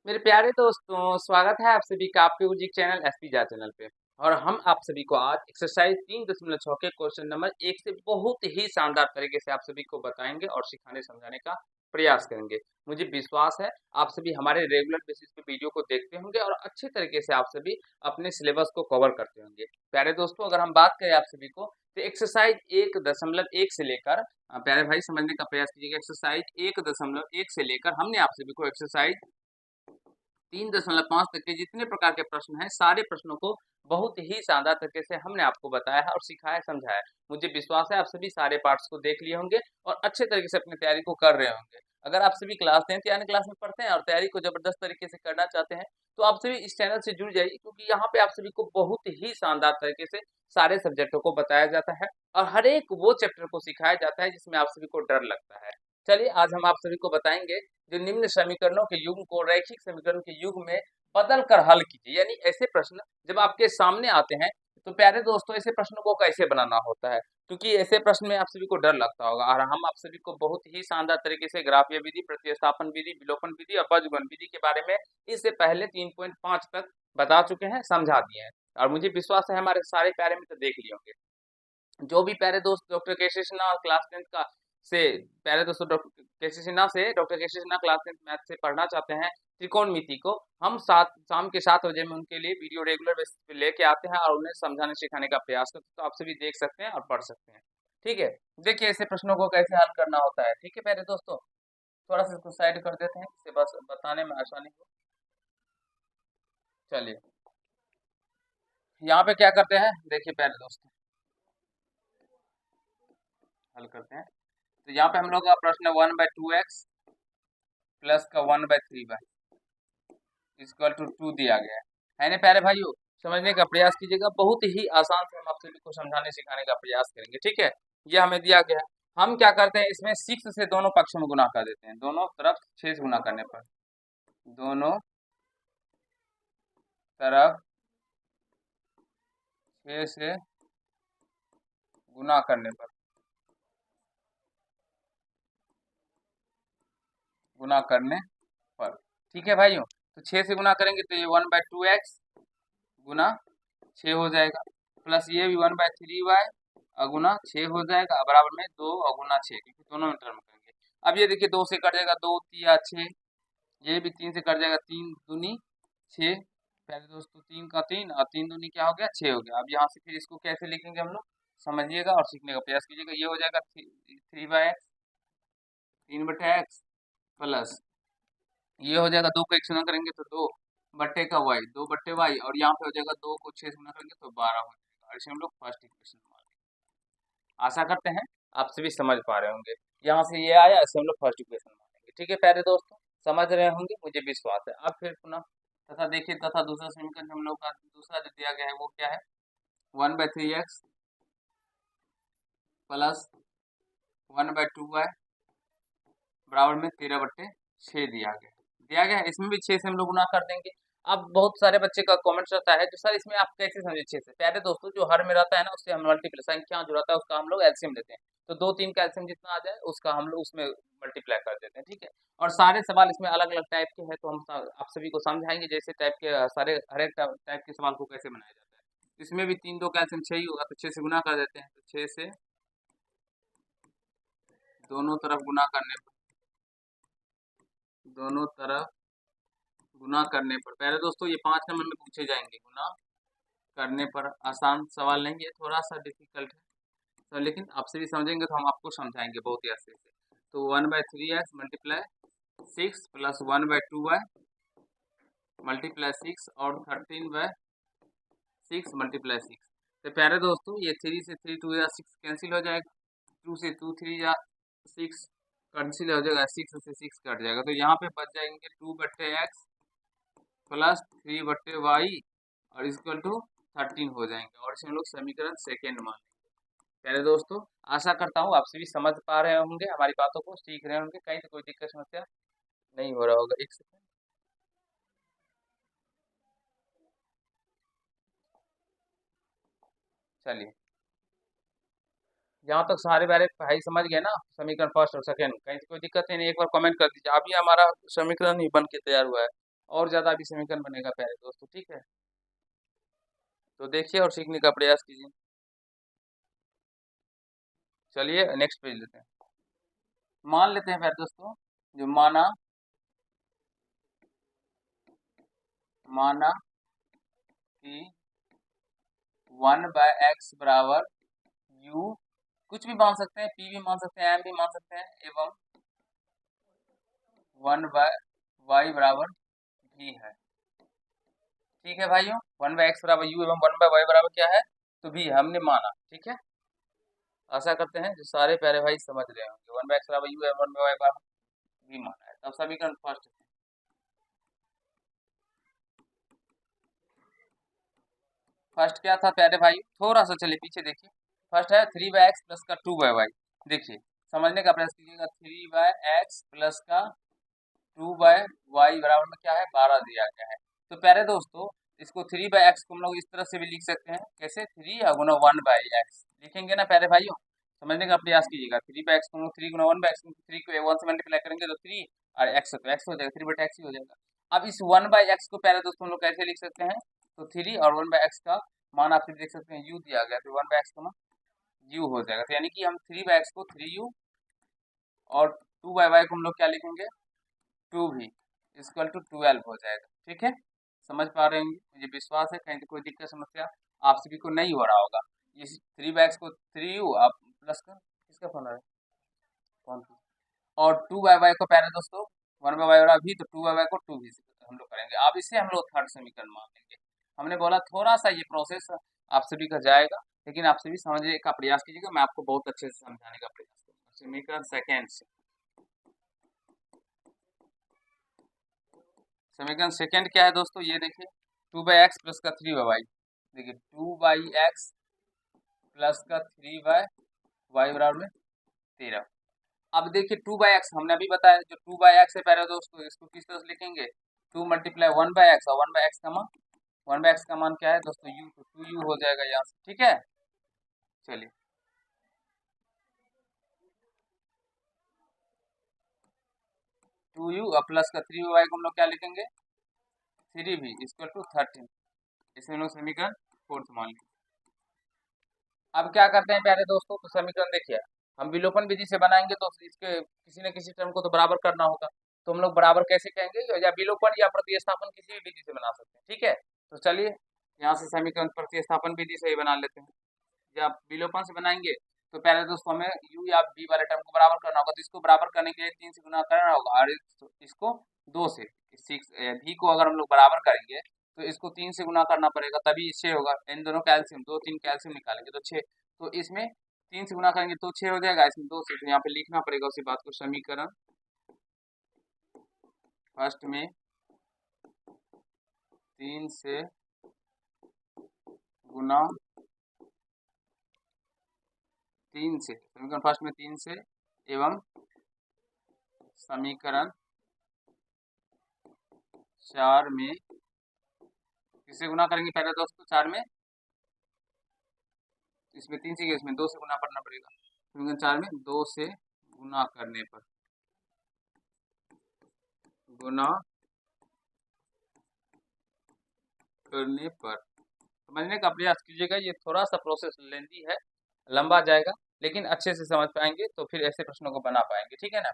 मेरे प्यारे दोस्तों, स्वागत है आप सभी का आपके उजिक चैनल एसपी जा चैनल पे। और हम आप सभी को आज एक्सरसाइज 3.6 के क्वेश्चन नंबर 1 से बहुत ही शानदार तरीके से आप सभी को बताएंगे और सिखाने समझाने का प्रयास करेंगे। मुझे विश्वास है आप सभी हमारे रेगुलर बेसिस पे वीडियो को देखते होंगे और अच्छे तरीके से आप सभी अपने सिलेबस को कवर करते होंगे। प्यारे दोस्तों, अगर हम बात करें आप सभी को तो एक्सरसाइज 1.1 से लेकर प्यारे भाई समझने का प्रयास कीजिएगा। एक्सरसाइज 1.1 से लेकर हमने आप सभी को एक्सरसाइज 3.5 तक के जितने प्रकार के प्रश्न हैं सारे प्रश्नों को बहुत ही शानदार तरीके से हमने आपको बताया है और सिखाया समझाया है। मुझे विश्वास है आप सभी सारे पार्ट्स को देख लिए होंगे और अच्छे तरीके से अपनी तैयारी को कर रहे होंगे। अगर आप सभी क्लास 10 यानी क्लास में पढ़ते हैं और तैयारी को जबरदस्त तरीके से करना चाहते हैं तो आप सभी इस चैनल से जुड़ जाइए, क्योंकि यहाँ पे आप सभी को बहुत ही शानदार तरीके से सारे सब्जेक्टों को बताया जाता है और हर एक वो चैप्टर को सिखाया जाता है जिसमें आप सभी को डर लगता है। चलिए आज हम आप सभी को बताएंगे जो निम्न समीकरणों के युग्म को रैखिक समीकरण के युग्म में बदल कर हल कीजिए। यानी ऐसे प्रश्न जब आपके सामने आते हैं तो प्यारे दोस्तों ऐसे प्रश्नों को कैसे बनाना होता है, क्योंकि ऐसे प्रश्न में आप सभी को डर लगता होगा और हम आप सभी को बहुत ही शानदार तरीके से ग्राफीय विधि, प्रतिस्थापन विधि, विलोपन विधि और बजगुणन विधि के बारे में इससे पहले 3.5 तक बता चुके हैं, समझा दिए हैं और मुझे विश्वास है हमारे सारे प्यारे मित्र देख लिए होंगे। जो भी प्यारे दोस्त डॉक्टर केसी सिन्हा क्लास 10 का से प्यारे दोस्तों डॉक्टर केसी सिन्हा से डॉक्टर केसी सिन्हा क्लास 10 मैथ से पढ़ना चाहते हैं त्रिकोणमिति को, हम सात शाम के 7 बजे में उनके लिए वीडियो रेगुलर बेसिस पे लेके आते हैं और उन्हें समझाने सिखाने का प्रयास करते हैं। तो आप सभी देख सकते हैं और पढ़ सकते हैं। ठीक है, देखिए ऐसे प्रश्नों को कैसे हल करना होता है। ठीक है प्यारे दोस्तों, थोड़ा सा इसको साइड कर देते हैं जिससे बस बताने में आसानी हो। चलिए यहाँ पे क्या करते हैं, देखिए प्यारे दोस्तों हल करते हैं। तो यहाँ पे हम लोग का प्रश्न 1/2x प्लस का 1/3y इक्वल टू 2 दिया गया है ना प्यारे भाइयों। समझने का प्रयास कीजिएगा, बहुत ही आसान से हम आप सभी को समझाने सिखाने का प्रयास करेंगे। ठीक है, ये हमें दिया गया है। हम क्या करते हैं, इसमें 6 से दोनों पक्ष में गुना कर देते हैं, दोनों तरफ 6 से गुना करने पर, दोनों तरफ 6 से गुना करने पर, गुना करने पर। ठीक है भाइयों, तो 6 से गुना करेंगे तो ये 1/2x गुना 6 हो जाएगा, प्लस ये भी 1/3y अगुना 6 हो जाएगा, बराबर में 2 अगुना 6, क्योंकि दोनों में टर्म करेंगे। अब ये देखिए 2 से कट जाएगा 2 तिया 6, ये भी 3 से कट जाएगा 3 दूनी 6, पहले दोस्तों 3 का 3 और 3 दूनी क्या हो गया 6 हो गया। अब यहाँ से फिर इसको कैसे लिखेंगे हम लोग, समझिएगा और सीखने का प्रयास कीजिएगा। ये हो जाएगा 3/x, 3/x प्लस ये हो जाएगा 2 को 1 से गुना करेंगे तो 2 बट्टे का y, 2 बट्टे y, और यहाँ पे हो जाएगा 2 को 6 से गुना करेंगे तो 12 हो जाएगा, और इसे हम लोग फर्स्ट इक्वेशन मान लेंगे। आशा करते हैं आप सभी समझ पा रहे होंगे, यहाँ से ये आया इसे हम लोग फर्स्ट इक्वेशन मानेंगे। ठीक है प्यारे दोस्तों, समझ रहे होंगे मुझे विश्वास है। अब फिर पुनः तथा देखिए, तथा दूसरा समीकरण हम लोग का दूसरा जो दिया गया है वो क्या है, 1/3x प्लस 1/2y बराबर में 13/6 दिया गया है। इसमें भी 6 से हम लोग गुना कर देंगे। अब बहुत सारे बच्चे का कमेंट रहता है जो सर इसमें आप कैसे समझे 6 से। प्यारे दोस्तों, जो हर में रहता है ना उससे हम मल्टीप्लाई, संख्या जो रहता है उसका हम लोग एलसीएम लेते हैं, तो 2 3 का एलसीएम जितना आ जाए उसका हम लोग उसमें मल्टीप्लाई कर देते हैं। ठीक है, और सारे सवाल इसमें अलग अलग टाइप के हैं तो हम आप सभी को समझाएंगे जैसे टाइप के सारे हर एक टाइप के सवाल को कैसे बनाया जाता है। इसमें भी 3 2 का एलसीएम 6 ही होगा, तो 6 से गुना कर देते हैं, तो 6 से दोनों तरफ गुना करने पर, दोनों तरफ गुना करने पर, पहले दोस्तों ये 5 नंबर में पूछे जाएंगे। गुना करने पर आसान सवाल नहीं, ये थोड़ा सा डिफिकल्ट है तो, लेकिन आपसे भी समझेंगे तो हम आपको समझाएंगे बहुत ही अच्छे से। तो 1/3x multiply 6 plus 1/2y multiply 6 और 13/6 मल्टीप्लाई 6। तो प्यारे दोस्तों ये 3 से 3 2 या 6 कैंसिल हो जाएगा, 2 से 2 3 या 6 कैंसिल हो जाएगा, 6 से 6 कट जाएगा, तो यहाँ पे बच जाएंगे 2/x प्लस 3/y और इक्वल टू 13 हो जाएंगे, और इसे हम लोग समीकरण सेकेंड मान लेंगे। पहले दोस्तों आशा करता हूँ आप सभी समझ पा रहे होंगे, हमारी बातों को सीख रहे होंगे, कहीं से कोई दिक्कत समस्या नहीं हो रहा होगा। एक सेकंड, चलिए यहाँ तक सारे बारे भाई समझ गए ना, समीकरण फर्स्ट और सेकंड, कहीं से कोई दिक्कत है नहीं, एक बार कमेंट कर दीजिए। अभी हमारा समीकरण ही बन के तैयार हुआ है और ज़्यादा अभी समीकरण बनेगा प्यारे दोस्तों, ठीक है। तो देखिए और सीखने का प्रयास कीजिए। चलिए नेक्स्ट पेज लेते हैं। मान लेते हैं प्यारे दोस्तों, जो माना माना कि 1/x बराबर u, कुछ भी मान सकते हैं, p भी मान सकते हैं, m भी मान सकते हैं, एवं 1/y बराबर v है। ठीक है भाइयों, 1/x बराबर u एवं 1/y बराबर क्या है, तो v हमने माना, ठीक है। आशा करते हैं जो सारे प्यारे भाई समझ रहे होंगे, 1/x बराबर u एवं 1/y बराबर v माना है। तब समीकरण फर्स्ट, क्या था प्यारे भाई, थोड़ा सा चलिए पीछे देखिए। फर्स्ट है 3/x प्लस का 2/y। देखिए समझने का प्रयास कीजिएगा, 3/x प्लस का 2/y बराबर में क्या है, 12 दिया गया है। तो प्यारे दोस्तों, इसको 3/x को हम लोग इस तरह से भी लिख सकते हैं, कैसे, 3 गुना 1/x लिखेंगे ना प्यारे भाइयों। समझने का प्रयास कीजिएगा, 3/x को हम लोग 3 गुना 1/x, 3 को 1 से मल्टीप्लाई करेंगे तो 3, और x तो x हो जाएगा, 3/x ही हो जाएगा। अब इस 1/x को प्यारे दोस्तों हम लोग कैसे लिख सकते हैं, तो 3 और 1/x का मान आप देख सकते हैं, u दिया गया, तो 1/x का मान u हो जाएगा। तो यानी कि हम 3/x को 3u और 2/y को हम लोग क्या लिखेंगे, 2v इक्वल टू 12 हो जाएगा। ठीक है, समझ पा रहे होंगे, मुझे विश्वास है कहीं कोई दिक्कत समस्या आप सभी को नहीं हो रहा होगा। इस 3/x को 3u आप प्लस कर, किसका फोन है, कौन, और 2/y को प्यारे दोस्तों 1/y और भी, तो 2/y को 2v से हम लोग करेंगे। अब इसे हम लोग थर्ड समीकरण मान लेंगे। हमने बोला थोड़ा सा ये प्रोसेस आप सभी का जाएगा, लेकिन आप सभी समझने का प्रयास कीजिएगा, मैं आपको बहुत अच्छे से समझाने का प्रयास करूंगा। समीकरण सेकेंड से, समीकरण सेकेंड क्या है दोस्तों, ये देखिए 2/x प्लस का 3/y। देखिए 2/x प्लस का 3/y बराबर में 13। अब देखिए 2/x हमने अभी बताया, जो 2/x है पहले दोस्तों, इसको किस तरह से लिखेंगे, 2 मल्टीप्लाई 1/x, और 1/x का मान, 1/x का मान क्या है दोस्तों, u, तो 2u हो जाएगा यहाँ से। ठीक है, चलिए 2u और प्लस का 3y को हम लोग क्या लिखेंगे, 3v इक्वल टू 13। इसे हम लोग समीकरण फोर्थ मान लेंगे। अब क्या करते हैं प्यारे दोस्तों, तो समीकरण देखिए, हम विलोपन विधि से बनाएंगे तो इसके किसी न किसी टर्म को तो बराबर करना होगा। तो हम लोग बराबर कैसे कहेंगे, या विलोपन या प्रतिस्थापन किसी भी विधि से बना सकते हैं। ठीक है, तो चलिए यहाँ से समीकरण प्रतिस्थापन विधि से ही बना लेते हैं। जब विलोपन से बनाएंगे तो पहले दोस्तों हमें u या v वाले टर्म को बराबर करना होगा, तो इसको बराबर करने के लिए 3 से गुना करना होगा, और इसको 2 से, 6 v को अगर हम लोग बराबर करेंगे तो इसको 3 से गुना करना पड़ेगा, तभी 6 होगा। इन दोनों कैल्शियम, 2 3 कैल्शियम निकालेंगे तो 6, तो इसमें 3 से गुना करेंगे तो 6 हो जाएगा, इसमें 2 से, तो यहाँ पे लिखना पड़ेगा उसी बात को, समीकरण फर्स्ट में 3 से गुना, 3 से, समीकरण फर्स्ट में 3 से, एवं समीकरण 4 में किससे गुना करेंगे पहले दोस्तों, 4 में, इसमें 3 से, इसमें 2 से गुना करना पड़ेगा। समीकरण 4 में 2 से गुना करने पर, गुना करने पर, समझने का प्रयास कीजिएगा। ये थोड़ा सा प्रोसेस लेंदी है, लंबा जाएगा, लेकिन अच्छे से समझ पाएंगे तो फिर ऐसे प्रश्नों को बना पाएंगे। ठीक है ना,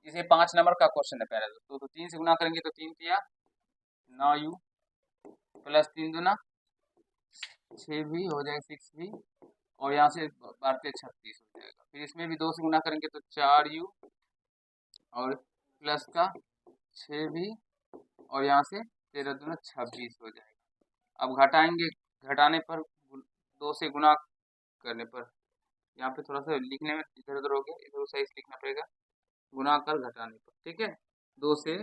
इसे 5 नंबर का क्वेश्चन है पहले दोस्तों। तो 3 से गुना करेंगे तो 3 किया 9u प्लस 3 दूना 6 भी हो जाएगा, 6 भी, और यहाँ से बढ़ते 36 हो जाएगा। फिर इसमें भी 2 से गुना करेंगे तो 4u और प्लस का 6 भी, और यहाँ से 13 दूना 26 हो जाएगा। अब घटाएंगे, घटाने पर 2 से गुना करने पर, यहाँ पे थोड़ा सा लिखने में इधर उधर हो गया, इधर सही से लिखना पड़ेगा, गुना कर घटाने पर। ठीक है, 2 से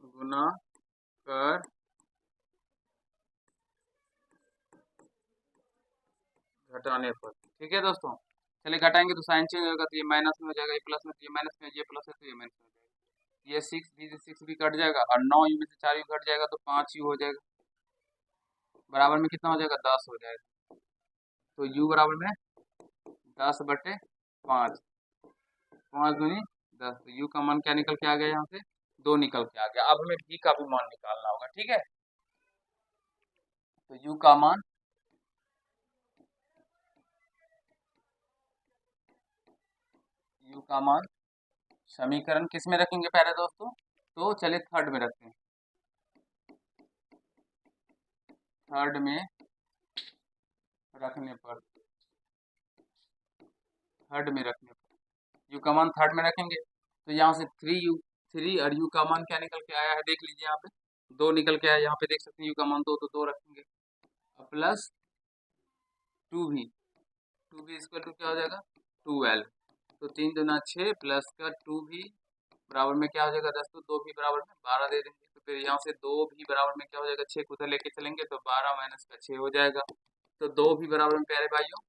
गुना कर घटाने पर। ठीक है दोस्तों, चलिए घटाएंगे तो साइन चेंज होगा, तो ये माइनस में हो जाएगा, ये प्लस में, तो ये माइनस में, ये प्लस है तो ये माइनस में हो जाएगा। ये 6 भी कट जाएगा, और 9u में से 4u कट जाएगा तो 5u हो जाएगा, बराबर में कितना हो जाएगा, 10 हो जाएगा। तो u बराबर में 10/5, 5 दूनी 10, तो u का मान क्या निकल के आ गया यहाँ से, 2 निकल के आ गया। अब हमें v का भी मान निकालना होगा, ठीक है। तो u का मान समीकरण किस में रखेंगे प्यारे दोस्तों? तो चलिए थर्ड में रखते हैं। थर्ड में रखने पर यू का मान थर्ड में रखेंगे तो यहाँ से 3 और यू का मान क्या निकल के आया है, देख लीजिए यहाँ पे 2 निकल के आया, यहाँ पे देख सकते हैं यू का मान 2, तो 2 रखेंगे प्लस 2v इसका टू क्या हो जाएगा 12, तो 3 दूना 6 प्लस का 2v बराबर में क्या हो जाएगा 10, तो 2v बराबर में 12 दे देंगे। तो फिर यहाँ से 2v बराबर में क्या हो जाएगा 6 को उधर लेके चलेंगे तो 12 माइनस का 6 हो जाएगा। तो 2v बराबर में प्यारे भाइयों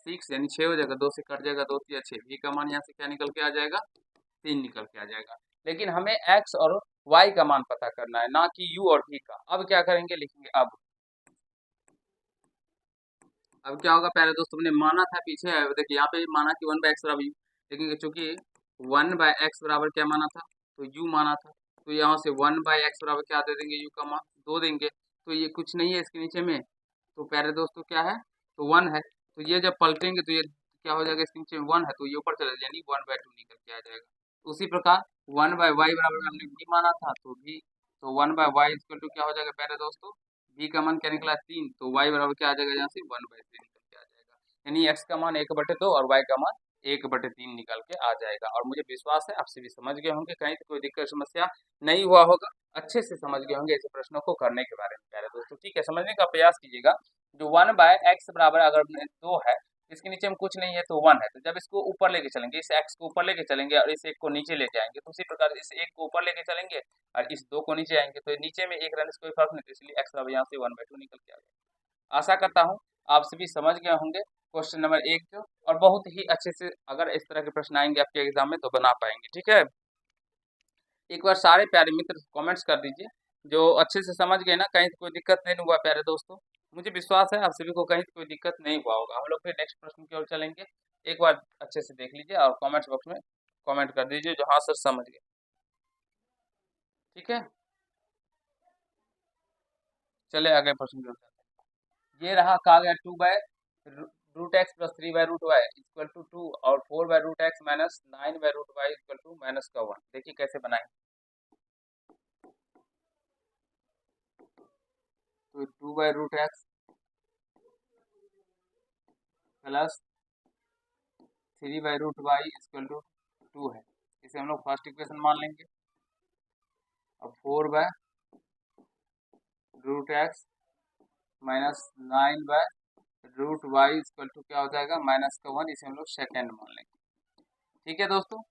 6 यानी 6 हो जाएगा, 2 से कट जाएगा 2 3 6, v का मान यहाँ से क्या निकल के आ जाएगा 3 निकल के आ जाएगा। लेकिन हमें x और y का मान पता करना है, ना कि u और v का। अब क्या करेंगे, लिखेंगे अब क्या होगा प्यारे दोस्तों, हमने माना था पीछे, देखिए यहाँ पे माना कि 1/x बराबर u, लेकिन चूंकि 1/x बराबर क्या माना था तो u माना था, तो यहाँ से 1/x बराबर क्या दे देंगे u का मान 2 देंगे। तो ये कुछ नहीं है इसके नीचे में, तो प्यारे दोस्तों क्या है तो 1 है, तो ये जब पलटेंगे तो ये क्या हो जाएगा, इसके नीचे में 1 है तो ये ऊपर चला जाएगा यानी 1/2 निकल के आ जाएगा। उसी प्रकार 1/y बराबर हमने v माना था तो v, तो 1/y इक्वल टू क्या हो जाएगा प्यारे दोस्तों, v का मान क्या निकला 3, तो y बराबर क्या आ जाएगा यहाँ से 1/3 निकल के आ जाएगा, यानी x का मान 1/2 और y का मान 1/3 निकल के आ जाएगा। और मुझे विश्वास है आप सभी समझ गए होंगे, कहीं तो कोई दिक्कत समस्या नहीं हुआ होगा, अच्छे से समझ गए होंगे ऐसे प्रश्नों को करने के बारे में प्यारे दोस्तों, ठीक है। समझने का प्रयास कीजिएगा। जो 1/x बराबर अगर 2 है, इसके नीचे में कुछ नहीं है तो 1 है, तो जब इसको ऊपर लेके चलेंगे, इस x को ऊपर लेके चलेंगे और इस 1 को नीचे लेके आएंगे, तो उसी प्रकार इस 1 को ऊपर लेके चलेंगे और इस 2 को नीचे आएंगे, तो नीचे में 1 रहने से कोई फर्क नहीं, तो इसलिए x बराबर यहाँ से 1/2 निकल के आ गया। आशा करता हूँ आप सभी समझ गए होंगे क्वेश्चन नंबर 1 को, और बहुत ही अच्छे से अगर इस तरह के प्रश्न आएंगे आपके एग्जाम में तो बना पाएंगे, ठीक है। एक बार सारे प्यारे मित्र कमेंट्स कर दीजिए जो अच्छे से समझ गए ना, कहीं कोई दिक्कत नहीं हुआ प्यारे दोस्तों। मुझे विश्वास है आप सभी को कहीं कोई दिक्कत नहीं हुआ होगा। हम लोग फिर नेक्स्ट प्रश्न की ओर चलेंगे, एक बार अच्छे से देख लीजिए और कमेंट्स बॉक्स में कमेंट कर दीजिए जो हाँ सर समझ गए, ठीक है। चले आगे प्रश्न की ओर चलते हैं। ये रहा, कहा गया 2/√x plus 3/√y equal to 2 और 4/√x minus 9/√y equal to -1। देखिए कैसे बनाएंगे, तो 2/√x plus 3/√y equal to 2 है, इसे हम लोग फर्स्ट इक्वेशन मान लेंगे। अब 4/√x minus 9/√y equal to क्या हो जाएगा -1, इसे हम लोग सेकेंड मान लेंगे, ठीक है दोस्तों।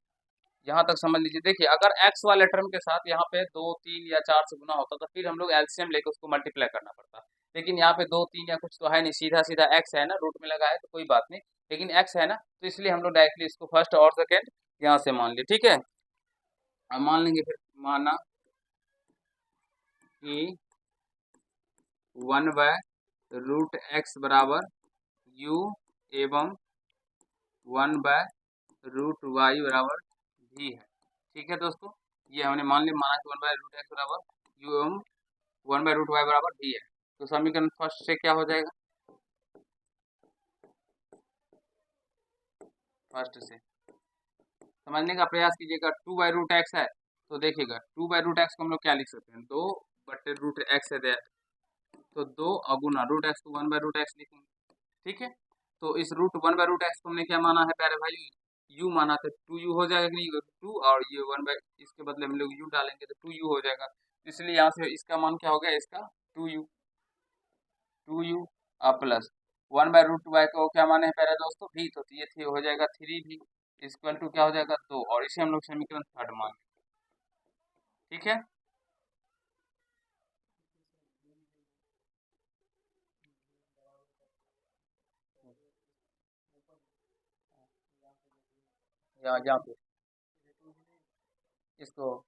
यहाँ तक समझ लीजिए। देखिए अगर x वाले टर्म के साथ यहाँ पे 2 3 या 4 से गुना होता तो फिर हम लोग एलसीएम लेके उसको मल्टीप्लाई करना पड़ता, लेकिन यहाँ पे 2 3 या कुछ तो है नहीं, सीधा सीधा x है ना, रूट में लगा है तो कोई बात नहीं, लेकिन x है ना, तो इसलिए हम लोग डायरेक्टली इसको फर्स्ट और सेकेंड यहाँ से मान लिए, ठीक है। अब मान लेंगे, फिर माना कि 1/√x बराबर u एवं 1/√y बराबर v है, ठीक है दोस्तों। ये हमने मान लिया, माना कि 1/√x बराबर u एवं 1/√y बराबर v है, तो समीकरण फर्स्ट से क्या हो जाएगा, फर्स्ट से समझने का प्रयास कीजिएगा। 2/√x है तो देखिएगा 2/√x को हम लोग क्या लिख सकते हैं, 2/√x है, तो 2 अगुना √x को 1/√x लिखेंगे, ठीक है। तो इस √1/√x को हमने क्या माना है प्यारे भाई, u माना, तो 2u हो जाएगा कि नहीं, 2 और ये 1 इसके बदले हम लोग u डालेंगे तो 2u हो जाएगा, इसलिए यहाँ से इसका मान क्या हो गया, इसका 2u प्लस 1/√y को क्या माने हैं प्यारे दोस्तों v, तो ये हो जाएगा 3v इक्वल टू क्या हो जाएगा 2, और इसे हम लोग समीकरण थर्ड मान, ठीक है। यहाँ पे इसको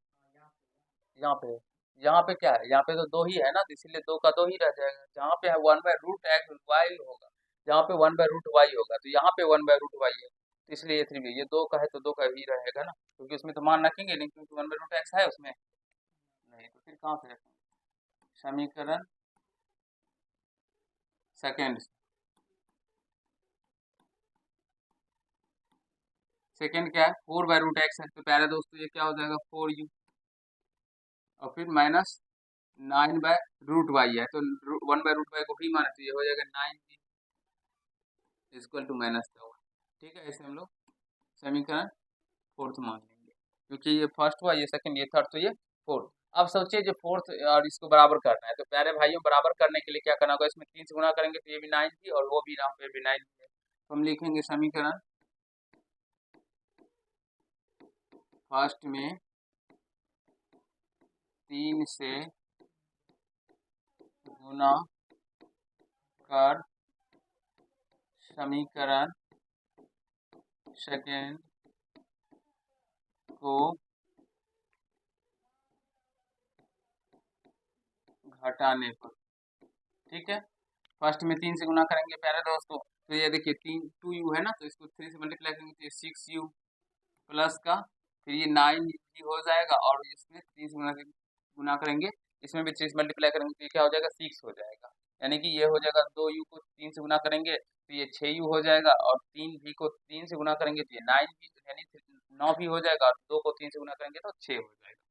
यहाँ पे क्या है, यहाँ पे तो 2 ही है ना, तो इसीलिए 2 का 2 ही रह जाएगा। जहाँ पे है 1/√x y होगा, जहाँ पे 1/√y होगा, तो यहाँ पे 1/√y है, तो इसलिए ये 3 ये 2 का है तो 2 का ही रहेगा ना, क्योंकि उसमें तो मान रखेंगे नहीं, क्योंकि 1/√x है उसमें, भाई, तो फिर कहाँ से रखेंगे समीकरण सेकेंड से। सेकेंड क्या है, 4/√x है, तो प्यारे दोस्तों ये क्या हो जाएगा 4u, और फिर माइनस 9/√y है, तो 1/√y को भी माने तो ये हो जाएगा 9 इक्वल टू -1। ठीक है, ऐसे हम लोग समीकरण फोर्थ मान लेंगे, क्योंकि ये फर्स्ट हुआ, ये सेकंड, ये थर्ड, तो ये फोर्थ। अब सोचिए जो फोर्थ और इसको बराबर करना है, तो प्यारे भाइयों बराबर करने के लिए क्या करना होगा, इसमें 3 से गुना करेंगे तो ये भी 9 थी और वो भी यहाँ पे भी 9 है, तो हम लिखेंगे समीकरण फर्स्ट में 3 से गुना कर समीकरण सेकेंड को घटाने पर। ठीक है, फर्स्ट में 3 से गुना करेंगे प्यारे दोस्तों, तो ये देखिए 2u है ना, तो इसको 3 से मल्टीप्लाई करेंगे तो ये 6u प्लस का, फिर ये 9 हो जाएगा, और इसमें 3 से गुना करेंगे, इसमें भी 3 से मल्टीप्लाई करेंगे तो ये क्या हो जाएगा 6 हो जाएगा, यानी कि ये हो जाएगा 2u को 3 से गुना करेंगे तो ये 6u हो जाएगा, और 3v को 3 से गुना करेंगे तो ये 9v यानी 9 भी हो जाएगा, और 2 को 3 से गुना करेंगे तो 6 हो जाएगा।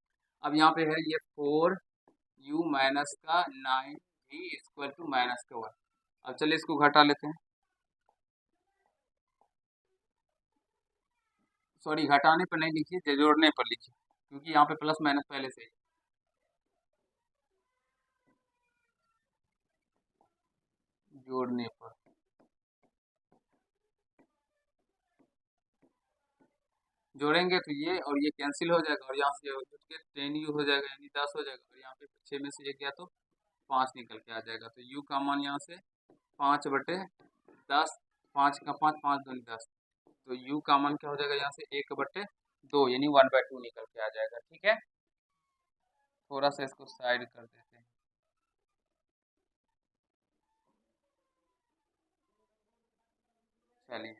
अब यहाँ पे है ये 4u माइनस का 9v इक्वल टू माइनस का 1। अब चलिए इसको घटा लेते हैं, सॉरी घटाने पर नहीं लिखिए, जोड़ने पर लिखिए, क्योंकि यहाँ पे प्लस माइनस पहले से ही। जोड़ने पर जोड़ेंगे तो ये और ये कैंसिल हो जाएगा, और यहाँ से जुट के 10u हो जाएगा, यानी 10 हो जाएगा, और यहाँ पे 6 में से 1 गया तो 5 निकल के आ जाएगा, तो u का मान यहाँ से 5/10, 5 का 5, 5 दूनी 10, तो u का मान क्या हो जाएगा यहाँ से 1/2 यानी 1/2 निकल के आ जाएगा। ठीक है, थोड़ा सा इसको साइड कर देते हैं। चलिए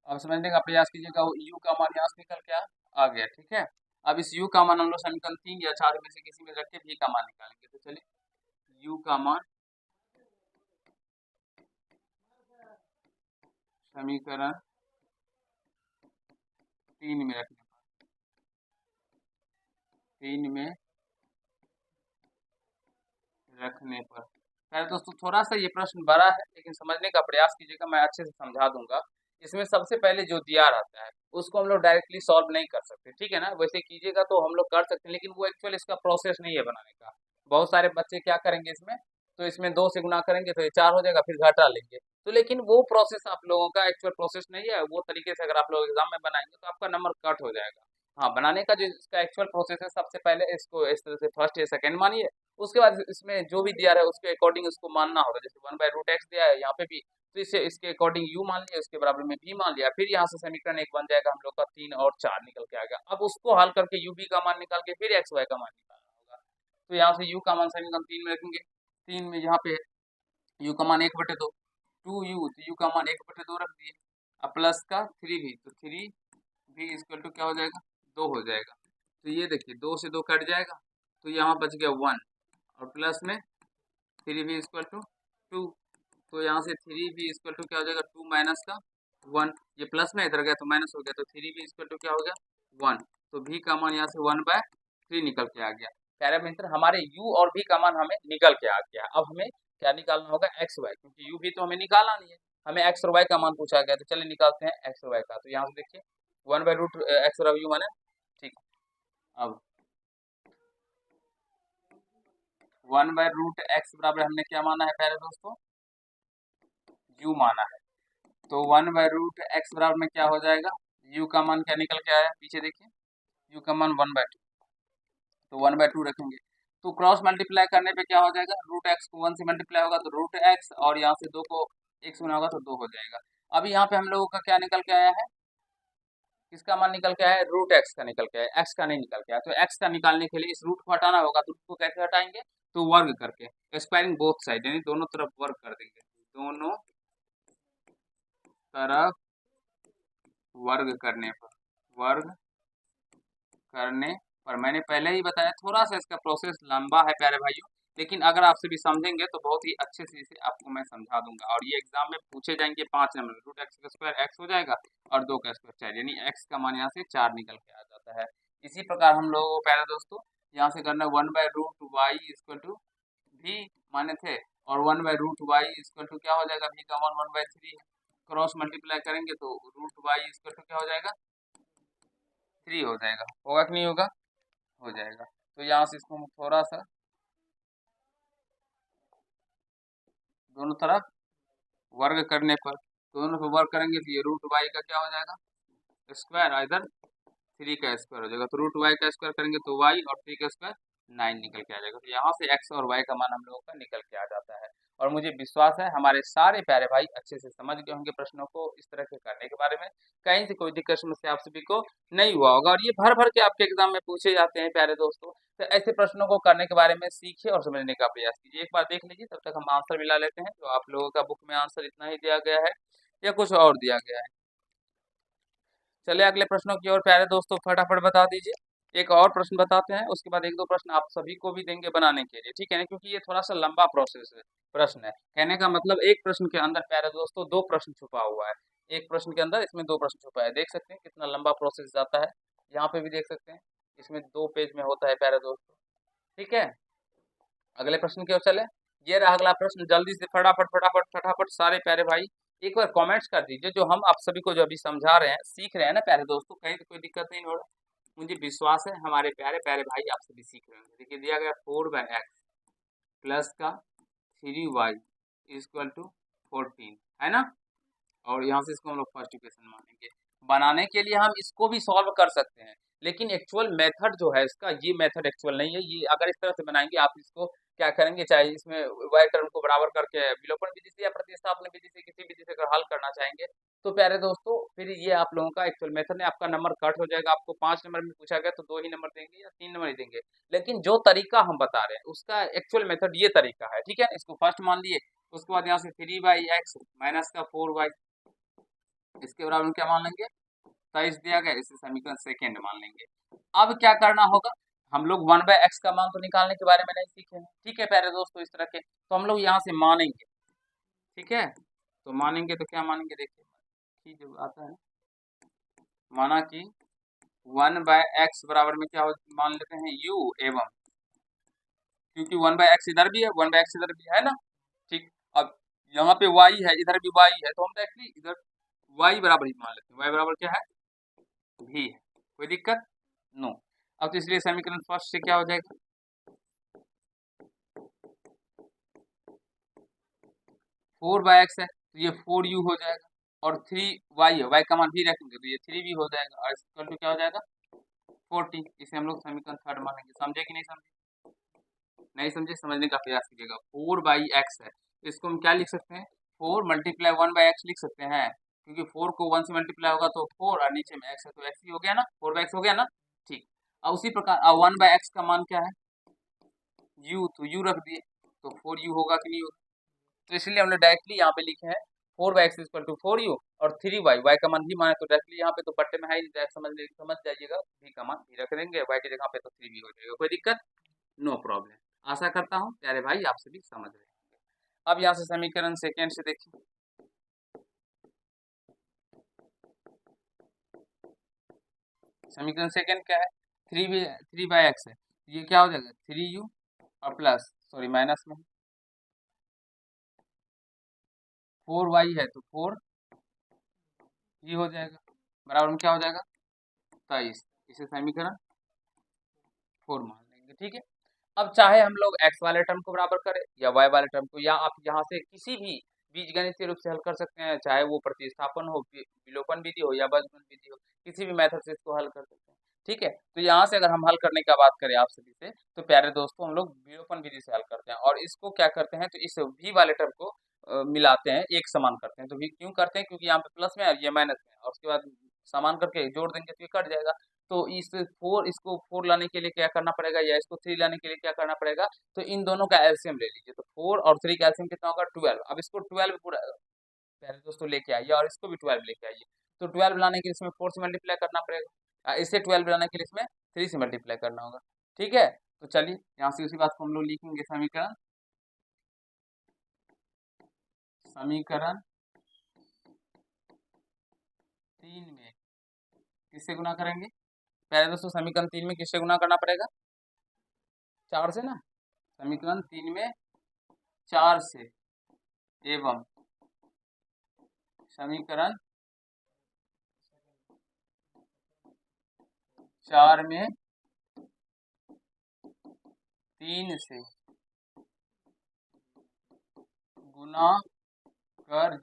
अब समझने का प्रयास कीजिएगा, u का मान यहाँ से निकल के आ गया। ठीक है, अब इस u का मान हम लोग समीकरण 3 या 4 में से किसी में रख के v का मान निकालेंगे, तो चलिए u का मान समीकरण 3 में रखने पर, 3 में रखने पर। खैर दोस्तों थोड़ा सा ये प्रश्न बड़ा है, लेकिन समझने का प्रयास कीजिएगा, मैं अच्छे से समझा दूंगा। इसमें सबसे पहले जो दिया रहता है उसको हम लोग डायरेक्टली सॉल्व नहीं कर सकते, ठीक है ना, वैसे कीजिएगा तो हम लोग कर सकते हैं, लेकिन वो एक्चुअल इसका प्रोसेस नहीं है बनाने का। बहुत सारे बच्चे क्या करेंगे इसमें, तो इसमें 2 से गुना करेंगे तो ये 4 हो जाएगा, फिर घटा लेंगे, तो लेकिन वो प्रोसेस आप लोगों का एक्चुअल प्रोसेस नहीं है, वो तरीके से अगर आप लोग एग्जाम में बनाएंगे तो आपका नंबर कट हो जाएगा। हाँ, बनाने का जो इसका एक्चुअल प्रोसेस है, सबसे पहले इसको इस तरह से फर्स्ट या सेकंड मानिए, उसके बाद इसमें जो भी दिया है उसके अकॉर्डिंग उसको मानना होगा, जैसे 1/√x दिया है यहाँ पे भी, तो इससे इसके अकॉर्डिंग u मान लिया, उसके बराबर में v मान लिया, फिर यहाँ से समीकरण 1 बन जाएगा हम लोग का, 3 और 4 निकल के आएगा। अब उसको हल करके u v का मान निकाल के फिर x y का मान निकालना होगा, तो यहाँ से u का मान समीकरण 3 में रखेंगे, 3 में यहाँ पे u का मान 1/2, 2u, तो u का मान 1/2 रख दिए, अब प्लस का 3v, तो 3v इक्वल टू क्या हो जाएगा 2 हो जाएगा, तो ये देखिए 2 से 2 कट जाएगा, तो यहाँ बच गया 1, और प्लस में 3v इक्वल टू 2, तो यहाँ से 3v इक्वल टू क्या हो जाएगा 2 माइनस का 1, ये प्लस में इधर गया तो माइनस हो गया, तो 3v इक्वल टू क्या हो गया 1, तो v का मान यहाँ से 1/3 निकल के आ गया। प्यारे मित्र हमारे u और v का मान हमें निकल के आ गया, अब हमें क्या निकालना होगा x y, क्योंकि u v तो हमें निकालना नहीं है, हमें x और y का मान पूछा गया, तो चलिए निकालते हैं x और y का, तो यहाँ से देखिए 1/√x और u माने, ठीक, अब 1/√x बराबर हमने क्या माना है प्यारे दोस्तों, u माना है, तो 1/√x बराबर में क्या हो जाएगा, u का मान क्या निकल के आया, पीछे देखिए u का मान 1/2, तो 1/2 रखेंगे, तो क्रॉस मल्टीप्लाई करने पे क्या हो जाएगा, √x को 1 से मल्टीप्लाई होगा तो √x, और यहाँ से 2 को 1 से गुना होगा तो 2 हो जाएगा। अभी यहाँ पे हम लोगों का क्या निकल के आया है, किसका मान निकल के आया है, √x का निकल के आया, x का नहीं निकल के आया, तो x का निकालने के लिए इस रूट को हटाना होगा, तो रूट को कैसे हटाएंगे, तो वर्ग करके, स्क्वायरिंग बोथ साइड, यानी दोनों तरफ वर्ग कर देंगे, दोनों तरफ वर्ग करने पर, वर्ग करने पर मैंने पहले ही बताया थोड़ा सा इसका प्रोसेस लंबा है प्यारे भाइयों, लेकिन अगर आप सभी समझेंगे तो बहुत ही अच्छे से इसे आपको मैं समझा दूंगा। और ये एग्जाम में पूछे जाएंगे 5 नंबर, रूट एक्स का स्क्वायर एक्स हो जाएगा और 2 का स्क्वायर 4, यानी एक्स का मान यहाँ से 4 निकल के आ जाता है। इसी प्रकार हम लोगों को प्यारे दोस्तों यहाँ से करना 1/√y इक्वल टू भी माने थे, और 1/√y इक्वल टू क्या हो जाएगा, भी का मान 1/3 है, क्रॉस मल्टीप्लाई करेंगे तो √y इक्वल टू क्या हो जाएगा, 3 हो जाएगा। होगा कि नहीं होगा, हो जाएगा। तो यहाँ से इसको हम थोड़ा सा दोनों तरफ वर्ग करने पर, दोनों पर वर्ग करेंगे तो ये √y का क्या हो जाएगा, स्क्वायर, इधर 3 का स्क्वायर हो जाएगा। तो √y का स्क्वायर करेंगे तो y, और 3 का स्क्वायर 9 निकल के आ जाएगा। तो यहाँ से x और y का मान हम लोगों का निकल के आ जाता है। और मुझे विश्वास है हमारे सारे प्यारे भाई अच्छे से समझ गए होंगे प्रश्नों को इस तरह के करने के बारे में, कहीं से कोई दिक्कत समस्या आप सभी को नहीं हुआ होगा। और ये भर भर के आपके एग्जाम में पूछे जाते हैं प्यारे दोस्तों, तो ऐसे प्रश्नों को करने के बारे में सीखिए और समझने का प्रयास कीजिए। एक बार देख लीजिए, तब तक हम आंसर मिला लेते हैं। तो आप लोगों का बुक में आंसर इतना ही दिया गया है या कुछ और दिया गया है। चलिए अगले प्रश्नों की ओर प्यारे दोस्तों फटाफट बता दीजिए। एक और प्रश्न बताते हैं, उसके बाद एक दो प्रश्न आप सभी को भी देंगे बनाने के लिए, ठीक है ना, क्योंकि ये थोड़ा सा लंबा प्रोसेस है, प्रश्न है। कहने का मतलब एक प्रश्न के अंदर प्यारे दोस्तों 2 प्रश्न छुपा हुआ है, एक प्रश्न के अंदर इसमें 2 प्रश्न छुपा है। देख सकते हैं कितना लंबा प्रोसेस जाता है, यहाँ पे भी देख सकते हैं इसमें 2 पेज में होता है प्यारे दोस्तों, ठीक है। अगले प्रश्न की ओर चले। ये रहा अगला प्रश्न, जल्दी से फटाफट फटाफट फटाफट सारे प्यारे भाई एक बार कमेंट्स कर दीजिए, जो हम आप सभी को जो अभी समझा रहे हैं सीख रहे हैं ना प्यारे दोस्तों, कहीं तो कोई दिक्कत नहीं हो रहा। मुझे विश्वास है हमारे प्यारे प्यारे भाई आप सभी सीख रहे हैं। देखिए दिया गया 4/x प्लस का 3y इक्वल टू 14 है ना, और यहाँ से इसको हम लोग फर्स्ट इक्वेशन मानेंगे। बनाने के लिए हम इसको भी सॉल्व कर सकते हैं, लेकिन एक्चुअल मेथड जो है इसका, ये मेथड एक्चुअल नहीं है। ये अगर इस तरह से बनाएंगे आप इसको क्या करेंगे, चाहे इसमें y टर्म को बराबर करके विलोपन विधि से या प्रतिस्थापन विधि से किसी विधि से अगर हल करना चाहेंगे तो प्यारे दोस्तों फिर ये आप लोगों का एक्चुअल मेथड है, आपका नंबर कट हो जाएगा। आपको 5 नंबर में पूछा गया तो 2 ही नंबर देंगे या 3 नंबर ही देंगे, लेकिन जो तरीका हम बता रहे हैं उसका एक्चुअल मेथड ये तरीका है, ठीक है। इसको फर्स्ट मान लिए, उसके बाद यहाँ से 3/x माइनस का 4y, इसके बराबर में क्या मान लेंगे 23 दिया गया, इसे समीकरण सेकेंड मान लेंगे। अब क्या करना होगा, हम लोग 1/x का मान तो निकालने के बारे में नहीं सीखे हैं, ठीक है प्यारे दोस्तों। इस तरह के तो हम लोग यहाँ से मानेंगे, ठीक है। तो मानेंगे तो क्या मानेंगे, देखिए ठीक जो आता है, माना कि 1/x बराबर में क्या मान लेते हैं u एवं, क्योंकि 1/x इधर भी है 1/x इधर भी है ना, ठीक। अब यहाँ पे y है इधर भी y है, तो हम डायरेक्टली इधर y बराबर ही मान लेते हैं। y बराबर क्या है, भी है, कोई दिक्कत नो। अब तो इसलिए समीकरण फर्स्ट से क्या हो जाएगा, 4/x है तो ये 4u हो जाएगा, और 3y है, y का मान भी रखेंगे तो ये 3 भी हो जाएगा, और इक्वल टू क्या हो जाएगा 40। इसे हम लोग समीकरण थर्ड मानेंगे। समझे कि नहीं समझे, नहीं समझे समझने का प्रयास कीजिएगा। 4/x है, इसको हम क्या लिख सकते हैं, 4 मल्टीप्लाई 1/x लिख सकते हैं, क्योंकि 4 को 1 से मल्टीप्लाई होगा तो 4 और नीचे में x है तो x ही हो गया ना, 4/x हो गया ना, ठीक। अब उसी प्रकार 1/x का मान क्या है u, तो u रख दिए तो 4u होगा कि नहीं होगा। तो इसलिए हमने डायरेक्टली यहाँ पे लिखे हैं 4/x इक्वल टू 4u, और 3y, y का मान भी माने तो डायरेक्टली यहाँ पे तो बट्टे में है ही, डायरेक्ट समझ जाइएगा, v का मान भी रख देंगे, y की जगह पे तो 3 भी हो जाएगा, कोई दिक्कत नो प्रॉब्लम। आशा करता हूँ प्यारे भाई आप सभी समझ रहे हैं। अब यहाँ से समीकरण सेकेंड से देखिए, समीकरण सेकेंड क्या है, 3/x है, ये क्या हो जाएगा 3u और प्लस सॉरी माइनस में 4y है तो 4 ये हो जाएगा, बराबर में क्या हो जाएगा 23। इसे समीकरण 4 मान लेंगे, ठीक है। अब चाहे हम लोग x वाले टर्म को बराबर करें या y वाले टर्म को, या आप यहाँ से किसी भी बीजगणितीय रूप से हल कर सकते हैं, चाहे वो प्रतिस्थापन हो, विलोपन विधि हो या बजगुण विधि हो, किसी भी मेथड से इसको हल कर सकते हैं, ठीक है। तो यहाँ से अगर हम हल करने का बात करें आप सभी से, तो प्यारे दोस्तों हम लोग विलोपन विधि से हल करते हैं, और इसको क्या करते हैं, तो इस v वाले टर्म को मिलाते हैं, एक समान करते हैं। तो v क्यों करते हैं, क्योंकि यहाँ पे प्लस में है ये माइनस में, और उसके बाद समान करके जोड़ देंगे तो ये कट जाएगा। तो इस 4 इसको 4 लाने के लिए क्या करना पड़ेगा, या इसको 3 लाने के लिए क्या करना पड़ेगा, तो इन दोनों का एलसीएम ले लीजिए। तो 4 और 3 का एलसीएम कितना होगा 12। अब इसको 12 पूरा पहले दोस्तों लेके आइए, और इसको भी 12 लेके आइए। तो 12 लाने के लिए इसमें 4 से मल्टीप्लाई करना पड़ेगा, इसे 12 लाने के लिए इसमें 3 से मल्टीप्लाई करना होगा। ठीक है, तो चलिए यहाँ से उसी बात को हम लोग लिखेंगे। समीकरण समीकरण 3 में किससे गुना करेंगे? पहले दोस्तों समीकरण 3 में किससे गुना करना पड़ेगा? 4 से ना। समीकरण 3 में 4 से एवं समीकरण 4 में 3 से गुना कर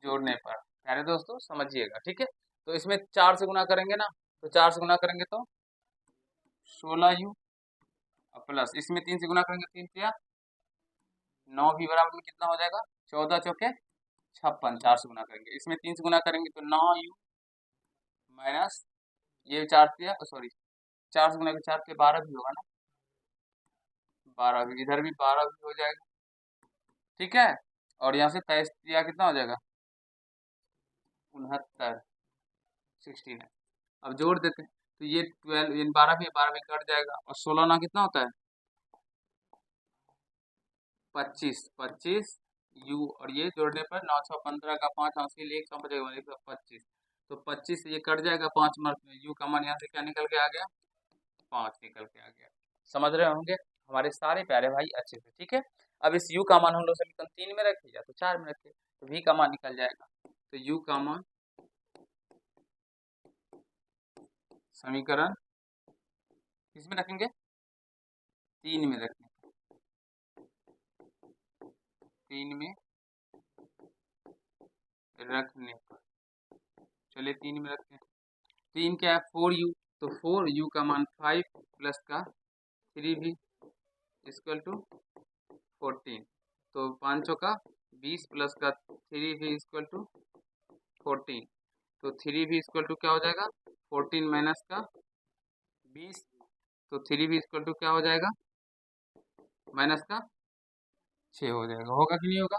जोड़ने पर प्यारे दोस्तों समझिएगा। ठीक है, तो इसमें 4 से गुना करेंगे ना, तो 4 से गुना करेंगे तो 16u प्लस इसमें 3 से गुना करेंगे 3 से 9 भी बराबर में कितना हो जाएगा? 14 चौके 56। 4 से गुना करेंगे, इसमें 3 से गुना करेंगे तो 9u माइनस ये 4 से सॉरी 4 से गुना के 4 के 12 भी होगा ना, 12 भी, इधर भी 12 भी हो जाएगा। ठीक है, और यहाँ से 23 दिया कितना हो जाएगा? 69 69। अब जोड़ देते हैं तो ये 12 ये 12 भी कट जाएगा और 16 ना कितना होता है? 25 25 यू और ये जोड़ने पर 9 6 15 का 5 80 1 100 125। तो 25 ये कट जाएगा 5 मार्क में, यू का मान यहाँ से क्या निकल के आ गया? 5 निकल के आ गया। समझ रहे होंगे हमारे सारे प्यारे भाई अच्छे से। ठीक है, अब इस u का मान हम लोग समीकरण 3 में रखे या तो 4 में रखे, तो v का मान निकल जाएगा। तो u का मान समीकरण किस में रखेंगे? 3 में रखेंगे। 3 में रखने पर चलिए 3 में रखते हैं। 3 क्या है? 4u, तो 4u का मान 5 प्लस का 3v इक्वल टू 14। तो 5 चौका 20 प्लस का 3v इक्वल टू 14। तो 3v इक्वल टू क्या हो जाएगा? 14 माइनस का 20, तो 3v इक्वल टू क्या हो जाएगा? माइनस का 6 हो जाएगा। होगा कि नहीं होगा?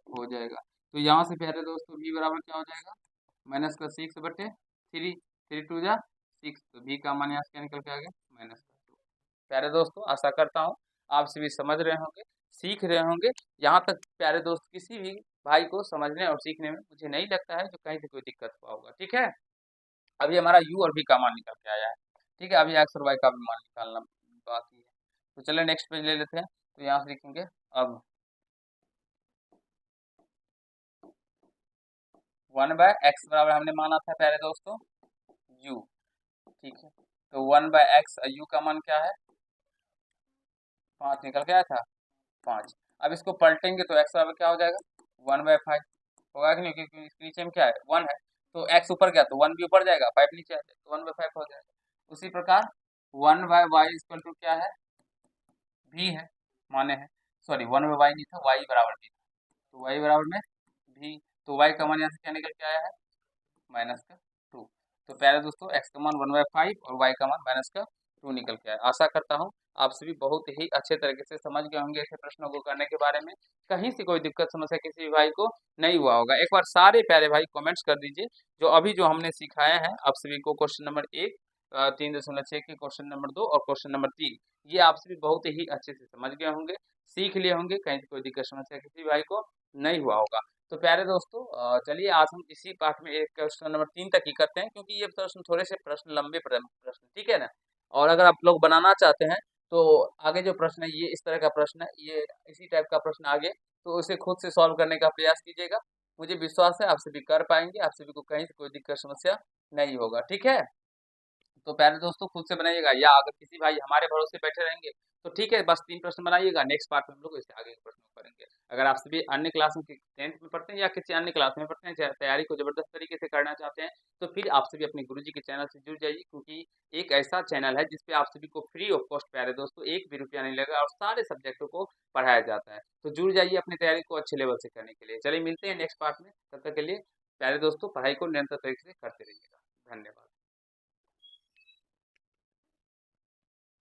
हो जाएगा। तो यहाँ से प्यारे दोस्तों v बराबर क्या हो जाएगा? माइनस का 6 बटे 3, 3 2 जा 6, तो v का मान यहाँ से क्या निकल के आ गया? माइनस का 2। प्यारे दोस्तों आशा करता हूँ आप सभी समझ रहे होंगे, सीख रहे होंगे। यहाँ तक प्यारे दोस्त किसी भी भाई को समझने और सीखने में मुझे नहीं लगता है जो कहीं से कोई दिक्कत हुआ होगा। ठीक है, अभी हमारा u और v का मान निकल के आया है। ठीक है, अभी x और y का भी मान निकालना बाकी है। तो चलिए नेक्स्ट पेज ले लेते हैं। तो यहाँ से लिखेंगे अब 1/x बराबर हमने माना था प्यारे दोस्तों u। ठीक है, तो 1/x u का मान क्या है? 5 निकल के आया था 5। अब इसको पलटेंगे तो x बराबर क्या हो जाएगा? 1/5 होगा कि नहीं, क्योंकि इसके नीचे में क्या है? 1 है, तो x ऊपर गया तो 1 भी ऊपर जाएगा, 5 नीचे आ जाएगा, तो 1/5 हो जाएगा। उसी प्रकार 1/y इक्वल टू क्या है? v है, माने है सॉरी 1/y नहीं था, y बराबर v था, तो y बराबर में v, तो y का मान यहाँ से क्या निकल के आया है? माइनस का 2। तो प्यारे दोस्तों x का मान 1/5 और y का मान माइनस का 2 निकल के आया। आशा करता हूँ आप सभी बहुत ही अच्छे तरीके से समझ गए होंगे ऐसे प्रश्नों को करने के बारे में। कहीं से कोई दिक्कत समस्या किसी भी भाई को नहीं हुआ होगा। एक बार सारे प्यारे भाई कमेंट्स कर दीजिए जो अभी जो हमने सिखाया है आप सभी को। क्वेश्चन नंबर 1, 3.6 के क्वेश्चन नंबर 2 और क्वेश्चन नंबर 3, ये आप सभी बहुत ही अच्छे से समझ गए होंगे, सीख लिए होंगे, कहीं से कोई दिक्कत समस्या किसी भाई को नहीं हुआ होगा। तो प्यारे दोस्तों चलिए आज हम इसी पाठ में एक क्वेश्चन नंबर 3 तक ही करते हैं, क्योंकि ये प्रश्न थोड़े से प्रश्न लंबे प्रश्न, ठीक है ना। और अगर आप लोग बनाना चाहते हैं तो आगे जो प्रश्न है ये इस तरह का प्रश्न है, ये इसी टाइप का प्रश्न आगे, तो उसे खुद से सॉल्व करने का प्रयास कीजिएगा। मुझे विश्वास है आप सभी कर पाएंगे, आप सभी को कहीं से कोई दिक्कत समस्या नहीं होगा। ठीक है, तो प्यारे दोस्तों खुद से बनाइएगा, या अगर किसी भाई हमारे भरोसे बैठे रहेंगे तो ठीक है, बस 3 प्रश्न बनाइएगा। नेक्स्ट पार्ट में हम लोग इससे आगे के प्रश्न करेंगे। अगर आप सभी अन्य क्लास में 10th में पढ़ते हैं या किसी अन्य क्लास में पढ़ते हैं, तैयारी को जबरदस्त तरीके से करना चाहते हैं, तो फिर आप सभी अपने गुरुजी के चैनल से जुड़ जाइए, क्योंकि एक ऐसा चैनल है जिसपे आप सभी को फ्री ऑफ कॉस्ट प्यारे दोस्तों 1 भी रुपया नहीं लगेगा और सारे सब्जेक्टों को पढ़ाया जाता है। तो जुड़ जाइए अपनी तैयारी को अच्छे लेवल से करने के लिए। चलिए मिलते हैं नेक्स्ट पार्ट में, तब तक के लिए प्यारे दोस्तों पढ़ाई को निरंतर तरीके से करते रहिएगा। धन्यवाद।